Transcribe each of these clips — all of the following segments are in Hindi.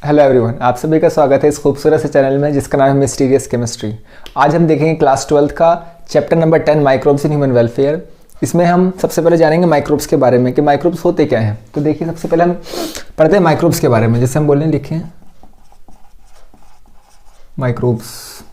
हेलो एवरीवन, आप सभी का स्वागत है इस खूबसूरत से चैनल में जिसका नाम है मिस्टीरियस केमिस्ट्री। आज हम देखेंगे क्लास 12 का chapter number 10 microbes in human welfare. इसमें हम सबसे पहले जानेंगे माइक्रोब्स के बारे में कि माइक्रोब्स होते क्या हैं। तो देखिए, सबसे पहले हम पढ़ते हैं माइक्रोब्स के बारे में। जैसे हम बोलें, लिखें माइक्रोब्स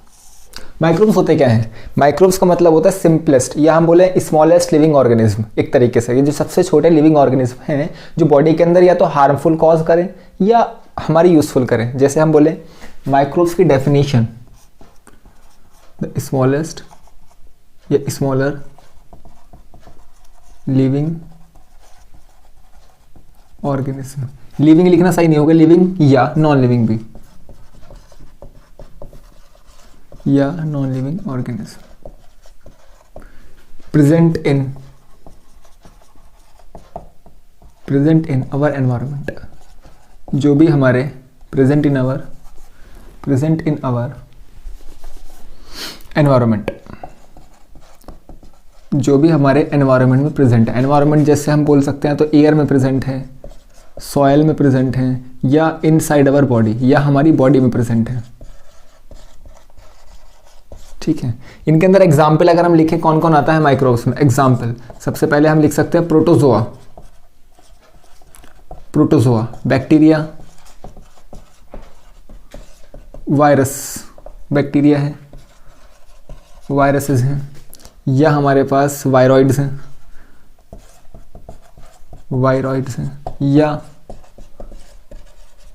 होते क्या हैं। माइक्रोब्स का मतलब होता है सिंपलेस्ट, या हम बोले स्मॉलेस्ट लिविंग ऑर्गेनिज्म। एक तरीके से ये जो सबसे छोटे लिविंग ऑर्गेनिज्म हैं जो बॉडी के अंदर या तो हार्मफुल कॉज करें या हमारी यूजफुल करें। जैसे हम बोले माइक्रोब्स की डेफिनेशन, द स्मॉलेस्ट या स्मॉलर लिविंग ऑर्गेनिज्म। लिविंग लिखना सही नहीं होगा, लिविंग या नॉन लिविंग भी, या non living organism present in our environment. जो भी हमारे प्रेजेंट इन आवर एनवायरमेंट, जो भी हमारे एनवायरमेंट में प्रेजेंट है। एनवायरमेंट जैसे हम बोल सकते हैं तो एयर में प्रेजेंट है, सॉयल में प्रेजेंट है, या इनसाइड आवर बॉडी, या हमारी बॉडी में प्रेजेंट है। ठीक है, इनके अंदर एग्जाम्पल अगर हम लिखें कौन कौन आता है माइक्रोब्स में। एग्जाम्पल सबसे पहले हम लिख सकते हैं प्रोटोजोआ, बैक्टीरिया, वायरस, बैक्टीरिया है, वायरसेस हैं, या हमारे पास वायरॉइड्स हैं, या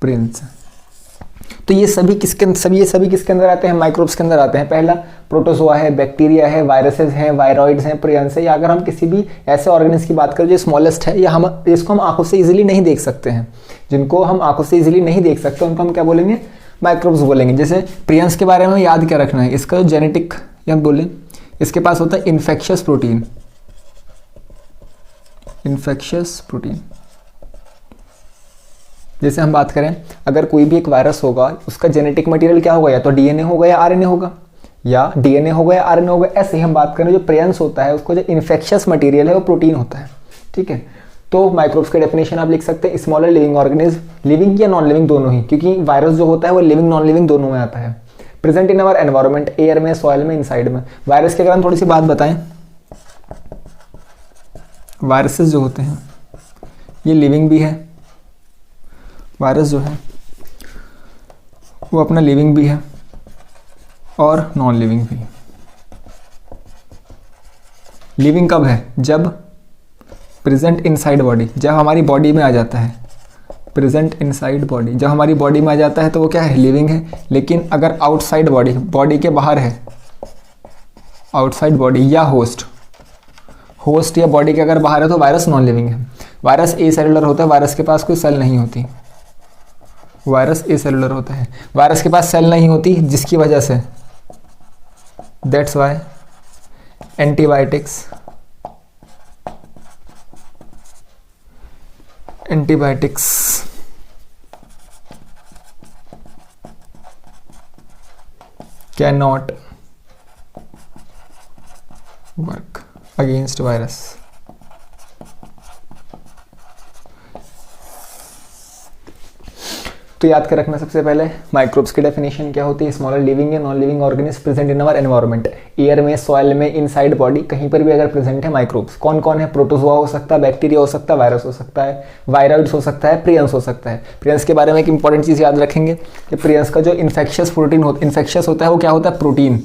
प्रिंस। तो ये सभी किसके अंदर आते हैं, माइक्रोब्स के अंदर आते हैं। पहला प्रोटोजोआ है, बैक्टीरिया है, वायरसेस हैं, वायरॉइड्स हैं, प्रियंस है। या अगर हम किसी भी ऐसे ऑर्गेनिज्म की बात करें जो स्मॉलेस्ट है, या हम इसको हम आंखों से इजीली नहीं देख सकते हैं, जिनको हम आंखों से इजीली नहीं देख सकते, उनको हम क्या बोलेंगे, माइक्रोब्स बोलेंगे। जैसे प्रियंस के बारे में याद क्या रखना है, इसका जो जेनेटिक, या बोलें इसके पास होता है इन्फेक्शियस प्रोटीन। जैसे हम बात करें, अगर कोई भी एक वायरस होगा, उसका जेनेटिक मटेरियल क्या होगा, या तो डीएनए होगा या आरएनए होगा, ऐसे ही हम बात करें जो प्रियंस होता है उसको जो इन्फेक्शियस मटेरियल है वो प्रोटीन होता है। ठीक है, तो माइक्रोब्स की डेफिनेशन आप लिख सकते हैं स्मॉलर लिविंग ऑर्गेनिज्म, लिविंग या नॉन लिविंग दोनों ही, क्योंकि वायरस जो होता है वो लिविंग नॉन लिविंग दोनों में आता है। Present in our environment, air में, सॉइल में, इनसाइड में। वायरस की अगर हम थोड़ी सी बात बताएं, वायरसेस जो होते हैं ये लिविंग भी है, वायरस जो है वो अपना लिविंग भी है और नॉन लिविंग भी। लिविंग कब है, जब प्रेजेंट इनसाइड बॉडी, जब हमारी बॉडी में आ जाता है। प्रेजेंट इनसाइड बॉडी, जब हमारी बॉडी में आ जाता है तो वो क्या है, लिविंग है। लेकिन अगर आउटसाइड बॉडी के बाहर है, आउटसाइड बॉडी या होस्ट या बॉडी के अगर बाहर है तो वायरस नॉन लिविंग है। वायरस ए सेलुलर होता है, वायरस के पास कोई सेल नहीं होती, वायरस ए सेलुलर होता है, वायरस के पास सेल नहीं होती, जिसकी वजह से that's why antibiotics can not work against virus. तो याद कर रखना, सबसे पहले माइक्रोब्स की डेफिनेशन क्या होती है, स्मॉलर लिविंग या non living organism present in our environment, air में, सॉइल में, इनसाइड बॉडी, कहीं पर भी अगर प्रेजेंट है माइक्रोब्स। कौन कौन है, प्रोटोजोआ हो सकता है, बैक्टीरिया हो सकता है, वायरस हो सकता है, वायरॉइड्स हो सकता है, प्रियंस हो सकता है। प्रियंस के बारे में एक इंपॉर्टेंट चीज़ याद रखेंगे कि प्रियंस का जो इन्फेक्शियस होता है वो क्या होता है, प्रोटीन।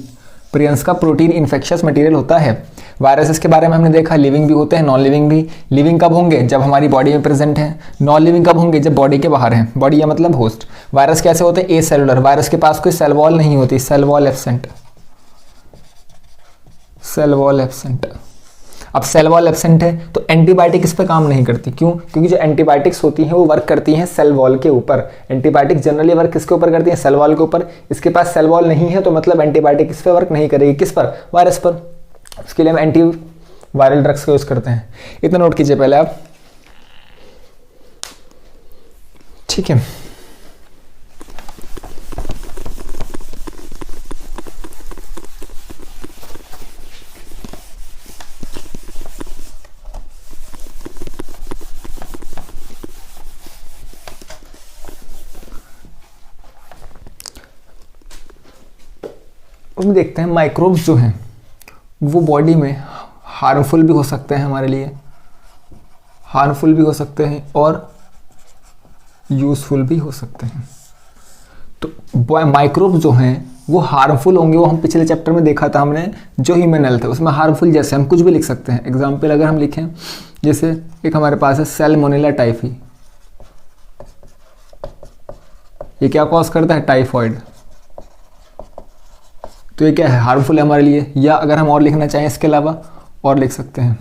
प्रियंस का प्रोटीन इन्फेक्शियस मटेरियल होता है। वायरसेस के बारे में हमने देखा, लिविंग भी होते हैं, नॉन लिविंग भी। लिविंग कब होंगे, जब हमारी बॉडी में प्रेजेंट है। नॉन लिविंग कब होंगे, जब बॉडी के बाहर हैं। बॉडी या मतलब होस्ट। वायरस कैसे होते हैं, ए सेलुलर, वायरस के पास कोई सेल वॉल नहीं होती, सेल वॉल एब्सेंट। अब सेल वॉल एब्सेंट है तो एंटीबायोटिक इस पर काम नहीं करती। क्यों, क्योंकि जो एंटीबायोटिक्स होती हैं वो वर्क करती हैं सेल वॉल के ऊपर। एंटीबायोटिक जनरली वर्क किसके ऊपर करती हैं, सेल वॉल के ऊपर। इसके पास सेल वॉल नहीं है तो मतलब एंटीबायोटिक इस पर वर्क नहीं करेगी। किस पर, वायरस पर। उसके लिए हम एंटी वायरल ड्रग्स का यूज करते हैं। इतना नोट कीजिए पहले आप, ठीक है। उसमें देखते हैं माइक्रोब्स जो हैं वो बॉडी में हार्मफुल भी हो सकते हैं, हमारे लिए हार्मफुल भी हो सकते हैं और यूज़फुल भी हो सकते हैं। तो माइक्रोब जो हैं वो हार्मफुल होंगे, वो हम पिछले चैप्टर में देखा था हमने, जो ह्यूमन हेल्थ है उसमें हार्मफुल जैसे हम कुछ भी लिख सकते हैं। एग्जाम्पल अगर हम लिखें, जैसे एक हमारे पास है सैल्मोनेला टाइफी, ये क्या कॉज करता है? टाइफॉइड। तो ये क्या है? हार्मफुल है हमारे लिए। या अगर हम और लिखना चाहें इसके अलावा और लिख सकते हैं,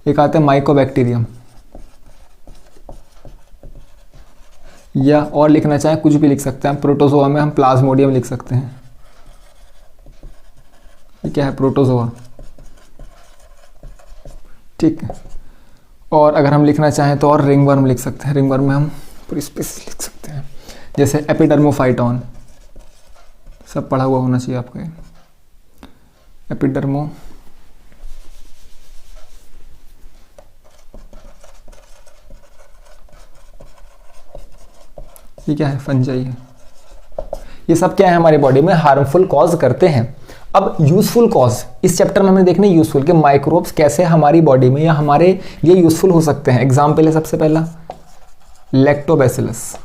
एक आता है माइकोबैक्टीरियम, या और लिखना चाहें कुछ भी लिख सकते हैं। प्रोटोजोआ में हम प्लाज्मोडियम लिख सकते हैं, ये क्या है? प्रोटोजोआ। ठीक है। और अगर हम लिखना चाहें तो और रिंगवर्म लिख सकते हैं, रिंगवर्म में हम पूरी स्पीसीज लिख सकते हैं, जैसे एपिडर्मोफाइटॉन, सब पढ़ा हुआ होना चाहिए आपको। एपिडर्मो ये क्या है? फंजाई है। ये सब क्या है? हमारी बॉडी में हार्मफुल कॉज करते हैं। अब यूजफुल कॉज इस चैप्टर में हमें देखने यूजफुल के माइक्रोब्स कैसे हमारी बॉडी में या हमारे लिए यूजफुल हो सकते हैं। एग्जाम्पल है सबसे पहला लैक्टोबैसिलस,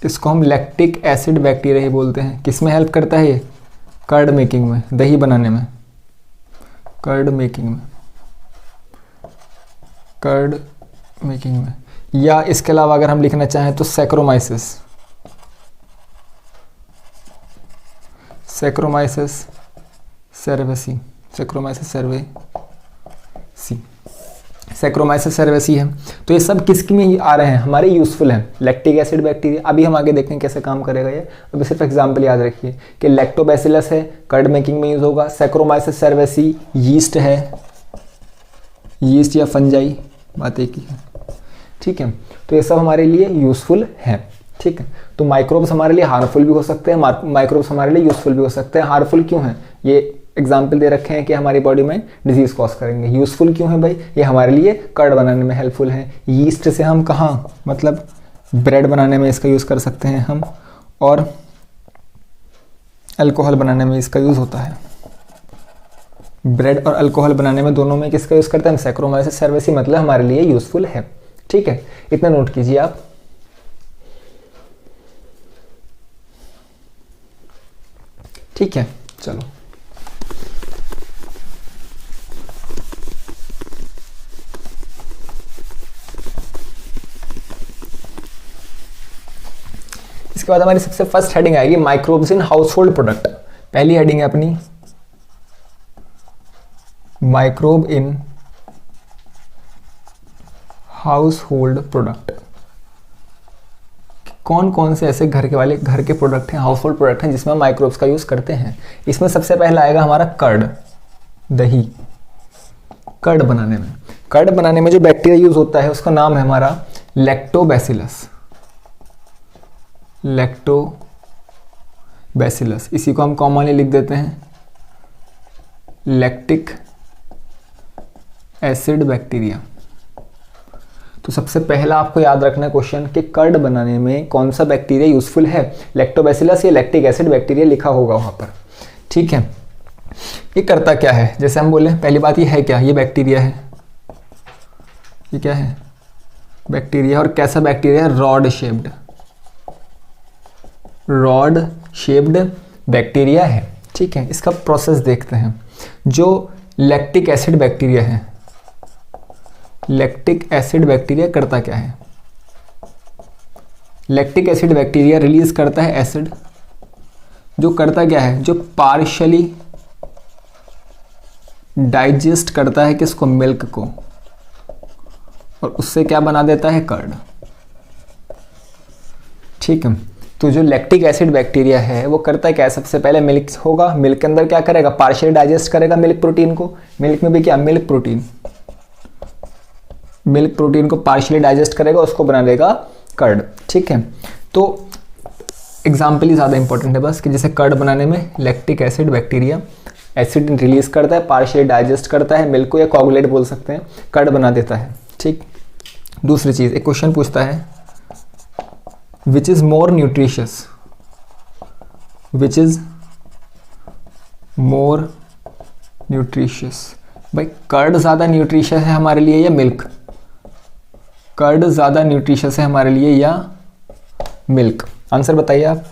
इसको हम लैक्टिक एसिड बैक्टीरिया ही बोलते हैं। किस में हेल्प करता है ये? कर्ड मेकिंग में, दही बनाने में, कर्ड मेकिंग में, कर्ड मेकिंग में। या इसके अलावा अगर हम लिखना चाहें तो सैक्रोमाइसिस, सैक्रोमाइसिस सेरेवेसी, सैक्रोमाइसिस सेरेवेसी, सैक्रोमाइसिस सेरेवेसी है। तो ये सब किसकी में आ रहे हैं? हमारे यूजफुल हैं। लैक्टिक एसिड बैक्टीरिया, अभी हम आगे देखें कैसे काम करेगा ये। अभी सिर्फ एग्जांपल याद रखिए कि लैक्टोबैसिलस है, कर्ड मेकिंग में यूज होगा। सैक्रोमाइसिस सेरेवेसी यीस्ट है, यीस्ट या फंजाई, बात एक ही है। ठीक है। तो ये सब हमारे लिए यूजफुल है। ठीक है। तो माइक्रोब्स हमारे लिए हार्मफुल भी हो सकते हैं, माइक्रोब्स हमारे लिए यूजफुल भी हो सकते हैं। हार्मफुल क्यों हैं? ये एग्जाम्पल दे रखे हैं कि हमारी बॉडी में डिजीज कॉज करेंगे। यूजफुल क्यों है भाई? ये हमारे लिए कर्ड बनाने में हेल्पफुल है। यीस्ट से हम कहाँ, मतलब ब्रेड बनाने में इसका यूज कर सकते हैं हम, और अल्कोहल बनाने में इसका यूज होता है। ब्रेड और अल्कोहल बनाने में दोनों में किसका यूज करते हैं हम? सैक्रोमाइसिस सेरेवेसी, मतलब हमारे लिए यूजफुल है। ठीक है, इतना नोट कीजिए आप। ठीक है, चलो इसके बाद हमारी सबसे फर्स्ट हेडिंग आएगी माइक्रोब्स इन हाउसहोल्ड प्रोडक्ट। पहली हेडिंग है अपनी microbe in house hold product. कौन कौन से ऐसे घर के प्रोडक्ट हैं, हाउस होल्ड प्रोडक्ट हैं जिसमें माइक्रोब्स का यूज करते हैं। इसमें सबसे पहला आएगा हमारा कर्ड, दही। कर्ड बनाने में जो बैक्टीरिया यूज होता है उसका नाम है हमारा लैक्टोबैसिलस। लैक्टोबैसिलस, इसी को हम कॉमनली लिख देते हैं लैक्टिक एसिड बैक्टीरिया। तो सबसे पहला आपको याद रखना क्वेश्चन कि कर्ड बनाने में कौन सा बैक्टीरिया यूजफुल है, लैक्टोबैसिलस या लैक्टिक एसिड बैक्टीरिया लिखा होगा वहां पर। ठीक है, ये करता क्या है? जैसे हम बोले, पहली बात ये है क्या? ये बैक्टीरिया है, ये क्या है? बैक्टीरिया। और कैसा बैक्टीरिया है? रॉड शेप्ड बैक्टीरिया है। ठीक है, इसका प्रोसेस देखते हैं। जो लैक्टिक एसिड बैक्टीरिया है, लैक्टिक एसिड बैक्टीरिया करता क्या है? लैक्टिक एसिड बैक्टीरिया रिलीज करता है एसिड। जो करता क्या है? जो पार्शियली डाइजेस्ट करता है किसको? मिल्क को, और उससे क्या बना देता है? कर्ड। ठीक है, तो जो लैक्टिक एसिड बैक्टीरिया है वो करता क्या है? सबसे पहले मिल्क होगा, मिल्क के अंदर क्या करेगा? पार्शियली डाइजेस्ट करेगा मिल्क प्रोटीन को। मिल्क में भी क्या? मिल्क प्रोटीन को पार्शियली डाइजेस्ट करेगा, उसको बना देगा कर्ड। ठीक है, तो एग्जाम्पल ही ज़्यादा इंपॉर्टेंट है बस, कि जैसे कर्ड बनाने में lactic acid bacteria acid release करता है, पार्शियली डाइजेस्ट करता है मिल्क को, या कोगुलेट बोल सकते हैं, कर्ड बना देता है। ठीक, दूसरी चीज़, एक क्वेश्चन पूछता है which is more nutritious, which is more nutritious. भाई कर्ड ज़्यादा न्यूट्रिशियस है हमारे लिए या मिल्क? कर्ड ज़्यादा न्यूट्रिशियस है हमारे लिए या मिल्क? आंसर बताइए आप।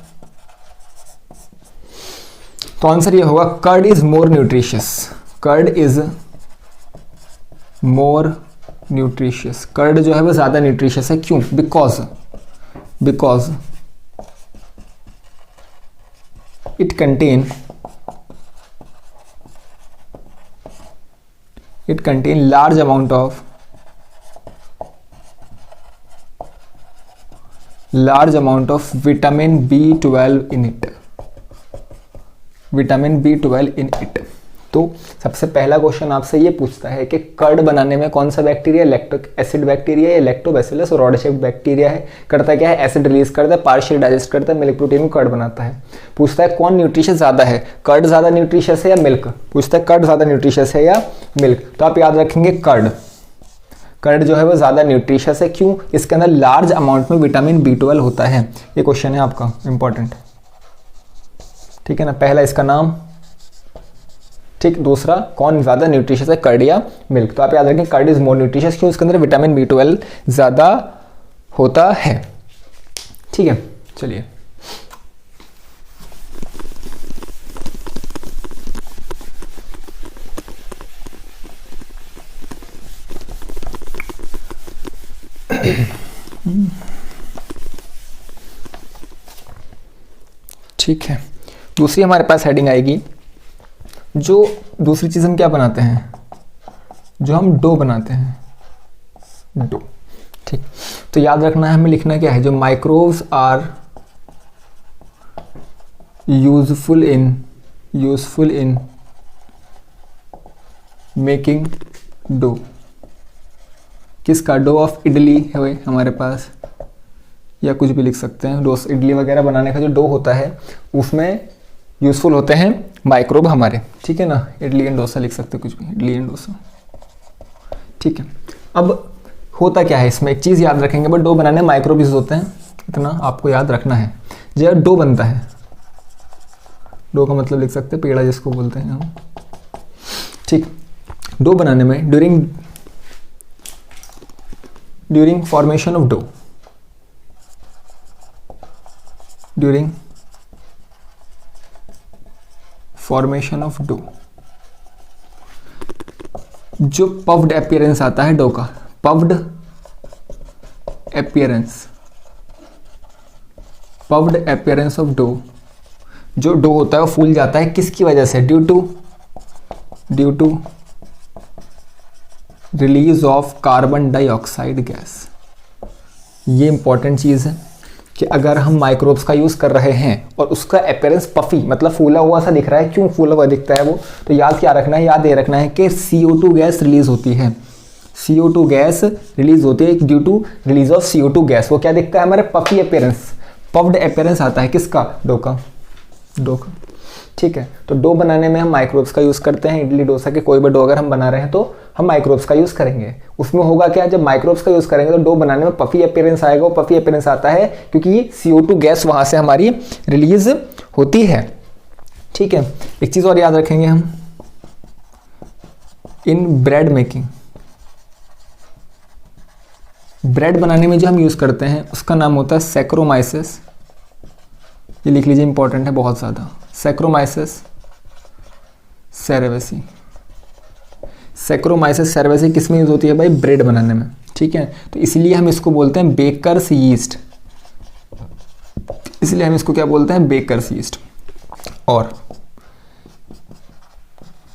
तो आंसर ये होगा curd is more nutritious. Curd is more nutritious. Curd जो है वो ज़्यादा न्यूट्रिशियस है। क्यों? Because it contain large amount of vitamin B12 in it। Vitamin B12 in it. तो सबसे पहला क्वेश्चन आपसे ये पूछता है कि कर्ड बनाने में कौन सा बैक्टीरिया, लैक्टिक एसिड बैक्टीरिया या लैक्टोबैसिलस रोडेशिप्ट बैक्टीरिया है। करता क्या है? एसिड रिलीज करता है, पार्शियल डाइजेस्ट करता है, मिल्क प्रोटीन को कर्ड बनाता है। पूछता है कौन न्यूट्रिशियस ज़्यादा है, कर्ड ज़्यादा न्यूट्रिशियस है या मिल्क? पूछता है कर्ड ज़्यादा न्यूट्रिशियस है या मिल्क? तो आप याद रखेंगे कर्ड जो है वो ज़्यादा न्यूट्रिशियस है। क्यों? इसके अंदर लार्ज अमाउंट में विटामिन B12 होता है। ये क्वेश्चन है आपका इंपॉर्टेंट, ठीक है ना। पहला इसका नाम, ठीक। दूसरा कौन ज़्यादा न्यूट्रिशियस है, कर्ड या मिल्क? तो आप याद रखें कर्ड इज मोर न्यूट्रिशियस। क्यों? इसके अंदर विटामिन B12 ज़्यादा होता है, ठीक है। चलिए ठीक है। दूसरी हमारे पास हेडिंग आएगी, जो दूसरी चीज़ हम क्या बनाते हैं, जो हम डो बनाते हैं, डो, ठीक। तो याद रखना है हमें, लिखना क्या है, जो microbes are useful in making dough. किसका? डो ऑफ इडली है भाई हमारे पास, या कुछ भी लिख सकते हैं। डो इडली वगैरह बनाने का जो डो होता है उसमें यूजफुल होते हैं माइक्रोब हमारे, ठीक है ना। इडली एंड डोसा लिख सकते हैं, कुछ भी, इडली एंड डोसा, ठीक है। अब होता क्या है इसमें, एक चीज़ याद रखेंगे, बट डो बनाने में माइक्रोब यूज होते हैं, इतना आपको याद रखना है। जब डो बनता है, डो का मतलब लिख सकते हैं पेड़ा जिसको बोलते हैं हम, ठीक। डो बनाने में during formation of dough, during formation of dough, जो पफ्ड अपीयरेंस आता है डो का, पफ्ड अपीयरेंस ऑफ डो, जो डो होता है वो फूल जाता है किसकी वजह से? Due to release of carbon dioxide gas. ये इंपॉर्टेंट चीज़ है कि अगर हम माइक्रोब्स का यूज़ कर रहे हैं और उसका अपीयरेंस पफी मतलब फूला हुआ सा दिख रहा है, क्यों फूला हुआ दिखता है वो? तो याद क्या रखना है, याद ये रखना है कि CO2 गैस रिलीज होती है, CO2 गैस रिलीज होती है due to release of CO2 gas. वो क्या दिखता है हमारे? पफी अपीयरेंस, पफ्ड अपीयरेंस आता है किसका? डो का, ठीक है। तो डो बनाने में हम माइक्रोब्स का यूज़ करते हैं। इडली डोसा के कोई भी डो अगर हम बना रहे हैं तो हम माइक्रोब्स का यूज़ करेंगे। उसमें होगा क्या, जब माइक्रोब्स का यूज़ करेंगे तो डो बनाने में पफी अपीयरेंस आएगा। वो पफी अपीयरेंस आता है क्योंकि CO2 गैस वहाँ से हमारी रिलीज होती है, ठीक है। एक चीज़ और याद रखेंगे हम, इन ब्रेड मेकिंग, ब्रेड बनाने में जो हम यूज़ करते हैं उसका नाम होता है सैक्रोमाइसिस। ये लिख लीजिए, इंपॉर्टेंट है बहुत ज़्यादा। सैक्रोमाइसिस सेरेवेसी। सैक्रोमाइसिस सेरेवेसी किस में यूज़ होती है भाई? ब्रेड बनाने में, ठीक है। तो इसलिए हम इसको बोलते हैं बेकर्स यीस्ट, इसलिए हम इसको क्या बोलते हैं? Baker's yeast. और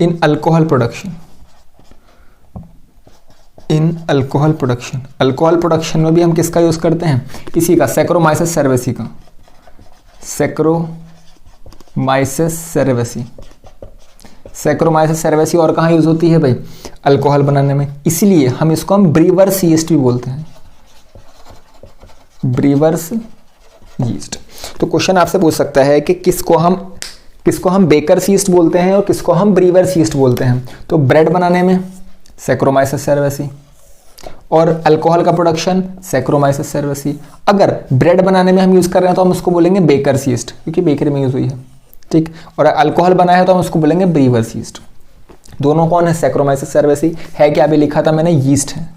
in alcohol production, alcohol production में भी हम किसका यूज़ करते हैं? इसी का, सैक्रोमाइसिस सेरेवेसी का, सैक्रोमाइसिस सेरेवेसी। और कहाँ यूज़ होती है भाई? अल्कोहल बनाने में। इसलिए हम इसको हम ब्रीवर्स यीस्ट भी बोलते हैं, ब्रीवर्स यीस्ट। तो क्वेश्चन आपसे पूछ सकता है कि किसको हम बेकर्स यीस्ट बोलते हैं और किसको हम ब्रीवर्स यीस्ट बोलते हैं। तो ब्रेड बनाने में सैक्रोमाइसिस सेरेवेसी और अल्कोहल का प्रोडक्शन सैक्रोमाइसिस सेरेवेसी। अगर ब्रेड बनाने में हम यूज़ कर रहे हैं तो हम उसको बोलेंगे बेकर्स यीस्ट, क्योंकि बेकरी में यूज़ हुई है। ठीक। और अल्कोहल बना है तो हम उसको बोलेंगे ब्रीवर्स यीस्ट। दोनों कौन है? सैक्रोमाइसिस सेरेसी है, क्या अभी लिखा था मैंने, यीस्ट है,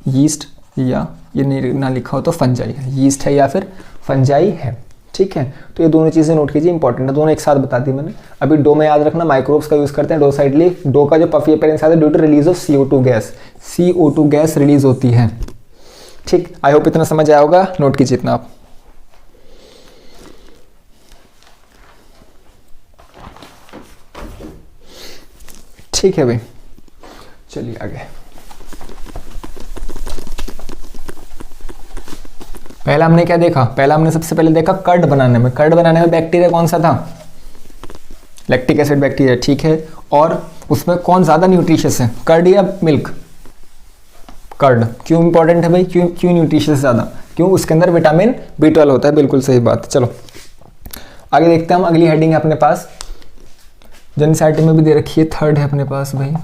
यीस्ट, या ये नहीं ना लिखा हो तो फंजाई है, यीस्ट है या फिर फंजाई है, ठीक है। तो ये दोनों चीज़ें नोट कीजिए, इंपॉर्टेंट है, दोनों एक साथ बता दी मैंने। अभी डो में याद रखना माइक्रोब्स का यूज़ करते हैं डोसाइडली। डो का जो पफी अपीयरेंस आता है due to release of CO2 gas, CO2 gas release होती है, ठीक। आई होप इतना समझ आया होगा, नोट कीजिए इतना आप। ठीक है भाई, चलिए आगे। पहला हमने क्या देखा? पहला हमने सबसे पहले देखा कर्ड बनाने में। कर्ड बनाने में बैक्टीरिया कौन सा था? लैक्टिक एसिड बैक्टीरिया, ठीक है। और उसमें कौन ज्यादा न्यूट्रिशियस है, कर्ड या मिल्क? कर्ड। क्यों इंपॉर्टेंट है भाई? क्यों न्यूट्रिशियस ज्यादा? क्यों? उसके अंदर विटामिन B12 होता है, बिल्कुल सही बात। चलो आगे देखते हैं हम। अगली हेडिंग है अपने पास, जनसाइटी में भी दे रखी है, थर्ड है अपने पास भाई,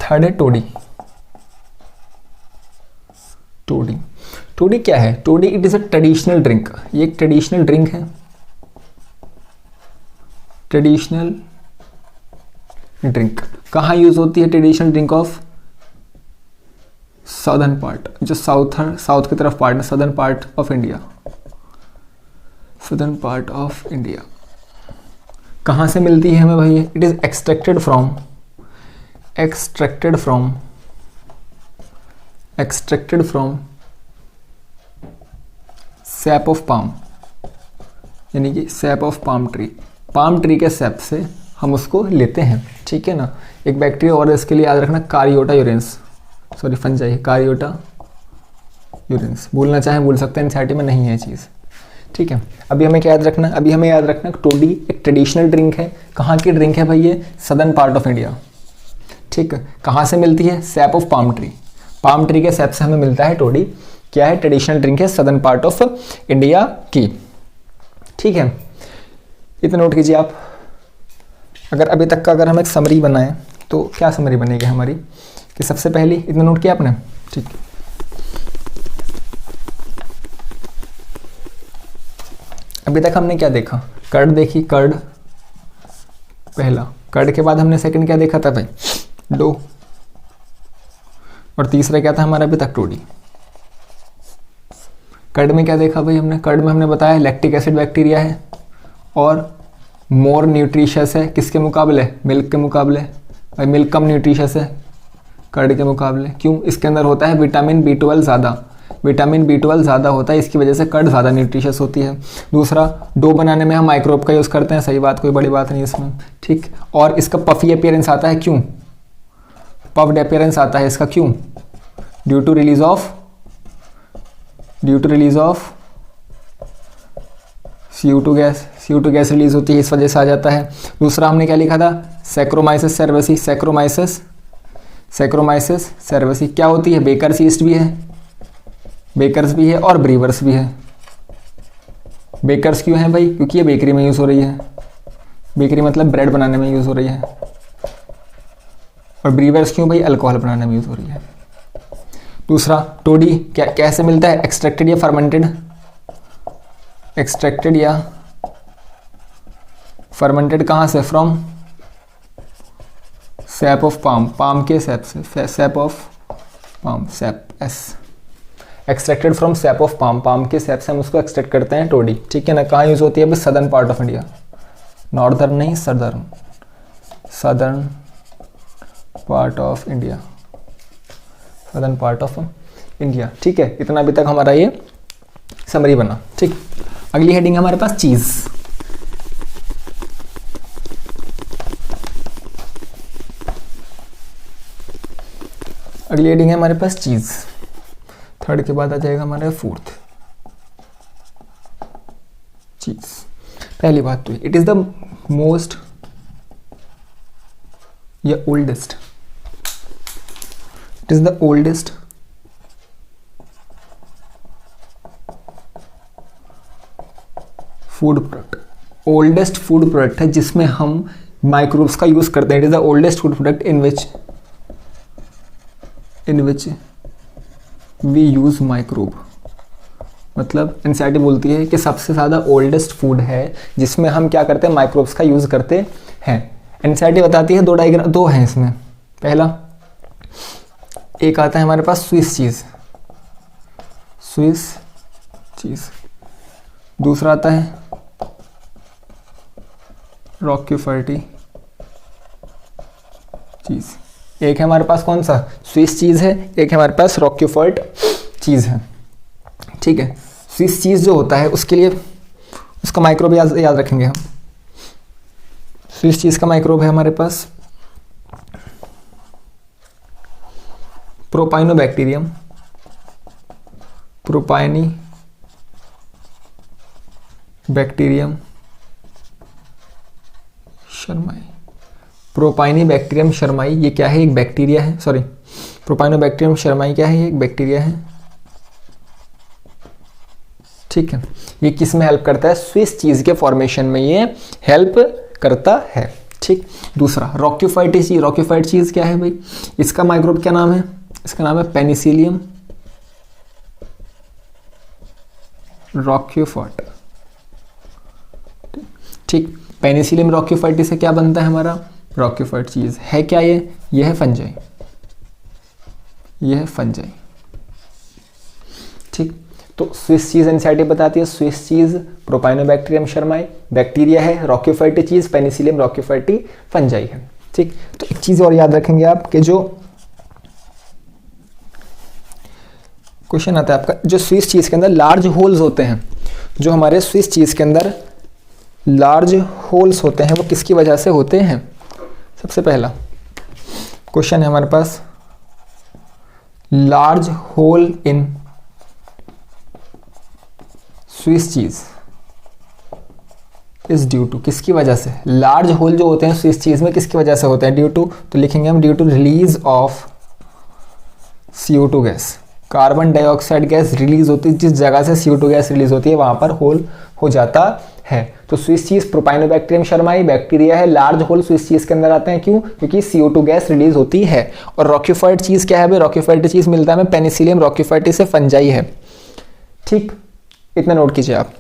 थर्ड है टोडी। टोडी, टोडी क्या है? Toddy it is a traditional drink. ये एक ट्रेडिशनल ड्रिंक है, ट्रेडिशनल ड्रिंक। कहाँ यूज होती है traditional drink of? Southern part, जो साउथ की तरफ पार्ट है, southern part of India, southern part of India. कहाँ से मिलती है हमें भाई? It is extracted from sap of palm, यानी कि sap of palm tree. Palm tree के सैप से हम उसको लेते हैं, ठीक है ना। एक बैक्टीरिया और इसके लिए याद रखना, कारियोटा यूरेंस, सॉरी फंजाई, कारियोटा यूरेंस। भूलना चाहें भूल सकते हैं, एनसीईआरटी में नहीं है चीज़, ठीक है। अभी हमें क्या याद रखना? अभी हमें याद रखना टोडी एक ट्रेडिशनल ड्रिंक है। कहाँ की ड्रिंक है भाई? ये सदर्न पार्ट ऑफ इंडिया, ठीक है। कहाँ से मिलती है? SAP of palm tree. Palm tree के सैप से हमें मिलता है टोडी। क्या है? ट्रेडिशनल ड्रिंक है, सदर्न पार्ट ऑफ इंडिया की, ठीक है। इतना नोट कीजिए आप। अगर अभी तक का अगर हम एक समरी बनाएं तो क्या समरी बनेगी हमारी? कि सबसे पहली, इतना नोट किया आपने, ठीक है। अभी तक हमने क्या देखा? कर्ड देखी, कर्ड पहला। कर्ड के बाद हमने सेकंड क्या देखा था भाई? डो। और तीसरा क्या था हमारा अभी तक? टोडी। कर्ड में क्या देखा भाई हमने? कर्ड में हमने बताया लैक्टिक एसिड बैक्टीरिया है और मोर न्यूट्रिशियस है किसके मुकाबले? मिल्क के मुकाबले। भाई मिल्क कम न्यूट्रिशियस है कर्ड के मुकाबले। क्यों? इसके अंदर होता है विटामिन B12 ज़्यादा, विटामिन B12 ज़्यादा होता है, इसकी वजह से कर्ड ज़्यादा न्यूट्रिशियस होती है। दूसरा, डो बनाने में हम माइक्रोब का यूज़ करते हैं, सही बात, कोई बड़ी बात नहीं इसमें, ठीक। और इसका पफी अपीयरेंस आता है, क्यों? पफ्ड अपीयरेंस आता है इसका, क्यों? Due to release of CO2 gas, CO2 gas release होती है, इस वजह से आ जाता है। दूसरा हमने क्या लिखा था? सैक्रोमाइसिस सेरेसी। सैक्रोमाइसिस सेरेसी क्या होती है? बेकर्स यीस्ट भी है, बेकर्स भी है और ब्रीवर्स भी है। बेकर्स क्यों है भाई? क्योंकि ये बेकरी में यूज़ हो रही है, बेकरी मतलब ब्रेड बनाने में यूज़ हो रही है। और ब्रीवर्स क्यों भाई? अल्कोहल बनाने में यूज़ हो रही है। दूसरा, टोडी क्या कैसे मिलता है? एक्सट्रैक्टेड या फर्मेंटेड? एक्सट्रैक्टेड या फर्मेंटेड कहाँ से? From sap of palm, palm के सैप से, SAP of palm, SAP S. Extracted from sap of palm, palm के सैप से हम उसको एक्सट्रैक्ट करते हैं, टोडी, ठीक है ना। कहाँ यूज़ होती है? बस southern part of India, northern नहीं, southern, southern part of India, southern part of India, ठीक है। इतना अभी तक हमारा ये समरी बना, ठीक। अगली हेडिंग है हमारे पास चीज़। अगली हेडिंग है हमारे पास चीज़। थर्ड के बाद आ जाएगा हमारा फोर्थ, चीज़। पहली बात तो इट इज़ द मोस्ट या oldest, it is the oldest food product, oldest food product है जिसमें हम माइक्रोब्स का यूज करते हैं। It is the oldest food product in which we use microbe, मतलब एनसीईआरटी बोलती है कि सबसे ज़्यादा ओल्डेस्ट फूड है जिसमें हम क्या करते हैं, माइक्रोब्स का यूज़ करते हैं। एनसीईआरटी बताती है, दो हैं इसमें। पहला एक आता है हमारे पास स्विस चीज़, दूसरा आता है रॉक्यूफर्टी चीज़। एक है हमारे पास कौन सा, स्विस चीज़ है, एक है हमारे पास रॉक्यूफर्ट चीज़ है। ठीक है, स्विस चीज़ जो होता है उसके लिए उसका माइक्रोब याद रखेंगे हम। स्विस चीज़ का माइक्रोब है हमारे पास प्रोपाइनोबैक्टीरियम शर्माई। प्रोपाइनीबैक्टीरियम शर्माई ये क्या है, एक बैक्टीरिया है। सॉरी, प्रोपाइनोबैक्टीरियम शर्माई क्या है, ये एक बैक्टीरिया है। ठीक है, ये किस में हेल्प करता है, स्विस चीज़ के फॉर्मेशन में ये हेल्प करता है। ठीक, दूसरा रॉक्यूफाइट चीज़ क्या है भाई, इसका माइक्रोब क्या नाम है, इसका नाम है पेनिसिलियम रॉक्यूफर्ट। ठीक, पेनिसिलियम रॉक्यूफर्टी से क्या बनता है हमारा, रॉक्यूफर्ट चीज़ है क्या, ये है फंजाई, ये है फंजाई। ठीक, तो स्विस चीज़ एनसीईआरटी बताती है, स्विस चीज़ प्रोपाइनोबैक्टीरियम शर्माई बैक्टीरिया है, रॉक्यूफर्टी चीज़ पेनिसिलियम रॉक्यूफर्टी फंजाई है। ठीक, तो एक चीज़ और याद रखेंगे आप कि जो क्वेश्चन आता है आपका, जो स्विस चीज़ के अंदर लार्ज होल्स होते हैं, जो हमारे स्विस चीज़ के अंदर लार्ज होल्स होते हैं वो किसकी वजह से होते हैं। सबसे पहला क्वेश्चन है हमारे पास, large hole in Swiss cheese is due to, किसकी वजह से, लार्ज होल जो होते हैं स्विस चीज में किसकी वजह से होते हैं, ड्यू टू, तो लिखेंगे हम due to release of CO2 gas, carbon dioxide gas release होती है, जिस जगह से CO2 गैस रिलीज होती है वहां पर होल हो जाता है। तो स्विस चीज प्रोपाइनोबैक्टीरियम शर्माई बैक्टीरिया है, लार्ज होल स्विस चीज के अंदर आते हैं, क्यों, क्योंकि CO2 गैस रिलीज होती है। और रॉक्यूफर्ट चीज क्या है भाई, रॉक्यूफर्ट चीज मिलता है हमें पेनिसिलियम रॉक्यूफर्टी से फंजाई है। ठीक, इतना नोट कीजिए आप।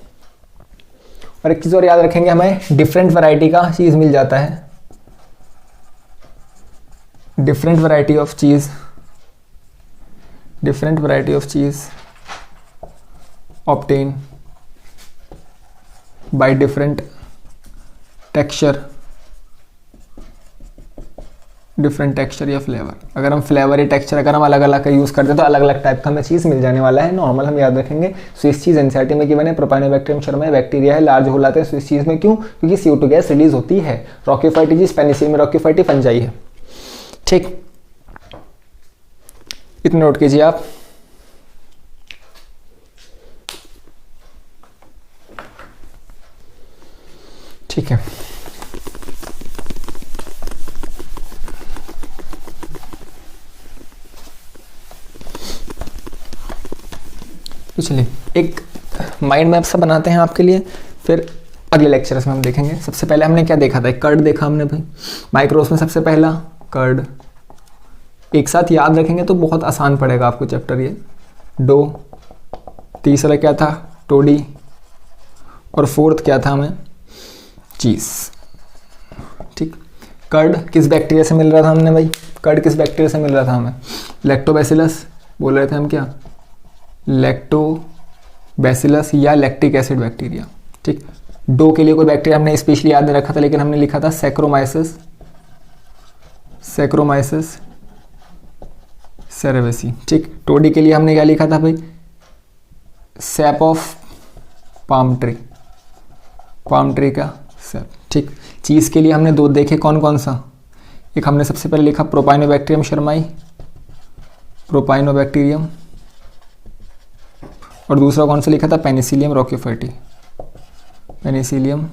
और एक चीज और याद रखेंगे, हमें डिफरेंट वैरायटी का चीज मिल जाता है, डिफरेंट वैरायटी ऑफ चीज ऑब्टेन बाय डिफरेंट टेक्सचर या फ्लेवर। अगर हम फ्लेवर या टेक्सचर अगर हम अलग अलग का यूज़ करते हैं तो अलग अलग टाइप का हमें चीज़ मिल जाने वाला है। नॉर्मल हम याद रखेंगे, स्विस चीज़ एनसीईआरटी में गिवन है, प्रोपाइनोबैक्टीरियम शर्माई बैक्टीरिया है, लार्ज होल आते हैं स्विस चीज़ में, क्यों, क्योंकि CO2 गैस रिलीज होती है। रॉक्यूफर्टी चीज़ पेनिसिलियम रॉक्यूफर्टी फंजाई है। ठीक, इतना नोट कीजिए आप। ठीक है, तो चलिए एक माइंड मैप सा बनाते हैं आपके लिए, फिर अगले लेक्चर्स में हम देखेंगे। सबसे पहले हमने क्या देखा था, कर्ड देखा हमने भाई माइक्रोब्स में। सबसे पहला कर्ड, एक साथ याद रखेंगे तो बहुत आसान पड़ेगा आपको चैप्टर ये। डो, तीसरा क्या था, टोडी, और फोर्थ क्या था हमें, चीज़। ठीक, कर्ड किस बैक्टीरिया से मिल रहा था हमने भाई, कर्ड किस बैक्टीरिया से मिल रहा था हमें, लैक्टोबैसिलस बोल रहे थे हम, क्या, लैक्टोबैसिलस या लैक्टिक एसिड बैक्टीरिया। ठीक, डो के लिए कोई बैक्टीरिया हमने स्पेशली याद नहीं रखा था, लेकिन हमने लिखा था सैक्रोमाइसिस सेरेवेसी। ठीक, टोडी के लिए हमने क्या लिखा था भाई, सैप ऑफ पाम ट्री का सैप। ठीक, चीज़ के लिए हमने दो देखे, कौन कौन सा, एक हमने सबसे पहले लिखा प्रोपाइनोबैक्टीरियम शर्माई, प्रोपाइनोबैक्टीरियम, और दूसरा कौन सा लिखा था, पेनिसिलियम रॉक्यूफर्टी, पेनिसिलियम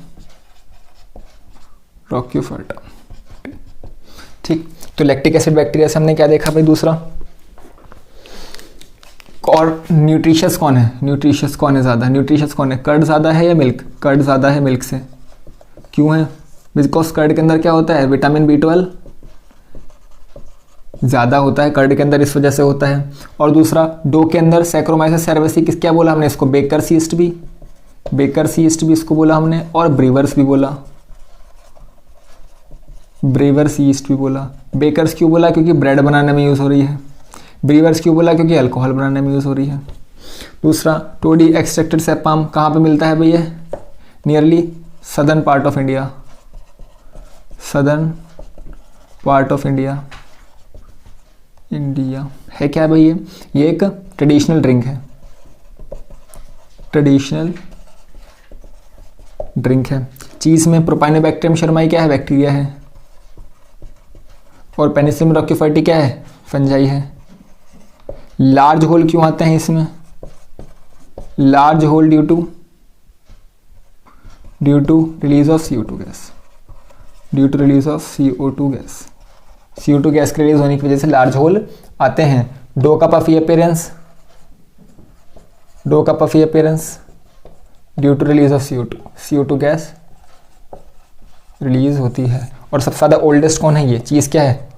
रॉक्यूफर्टा। ठीक, तो लैक्टिक एसिड बैक्टीरिया से हमने क्या देखा भाई, दूसरा। और न्यूट्रिशियस कौन है, ज़्यादा, न्यूट्रिशियस कौन है, कर्ड ज़्यादा है या मिल्क, कर्ड ज़्यादा है मिल्क से। क्यों है, बिकॉज कर्ड के अंदर क्या होता है, विटामिन B12 ज़्यादा होता है कर्ड के अंदर, इस वजह से होता है। और दूसरा, डो के अंदर सैक्रोमाइसिस सेरेवसी किस क्या बोला हमने इसको, बेकर्स यीस्ट भी इसको बोला हमने, और ब्रीवर्स भी बोला, ब्रीवर्स यीस्ट भी बोला। बेकर्स क्यों बोला, क्योंकि ब्रेड बनाने में यूज़ हो रही है। ब्रीवर्स क्यों बोला, क्योंकि अल्कोहल बनाने में यूज़ हो रही है। दूसरा, टोडी एक्सट्रैक्टेड सेपाम कहाँ पे मिलता है भैया, nearly southern part of India, southern part of India है क्या भैया, ये एक ट्रेडिशनल ड्रिंक है, ट्रेडिशनल ड्रिंक है। चीज़ में प्रोपाइनोबैक्टीरियम शर्माई क्या है, बैक्टीरिया है, और पेनिसिलियम रोक्यूफर्टी क्या है, फंजाई है। लार्ज होल क्यों आते हैं इसमें, large hole due to release of CO2 gas, due to release of CO2 gas, CO2 gas के रिलीज होने की वजह से लार्ज होल आते हैं। डो का puffy appearance due to release of CO2 gas release होती है। और सबसे ज़्यादा ओल्डेस्ट कौन है, ये चीज़ क्या है,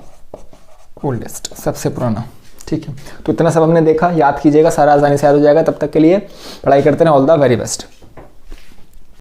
ओल्डेस्ट, सबसे पुराना। ठीक है, तो इतना सब हमने देखा, याद कीजिएगा, सारा आसानी से याद हो जाएगा। तब तक के लिए पढ़ाई करते रहें, ऑल द वेरी बेस्ट।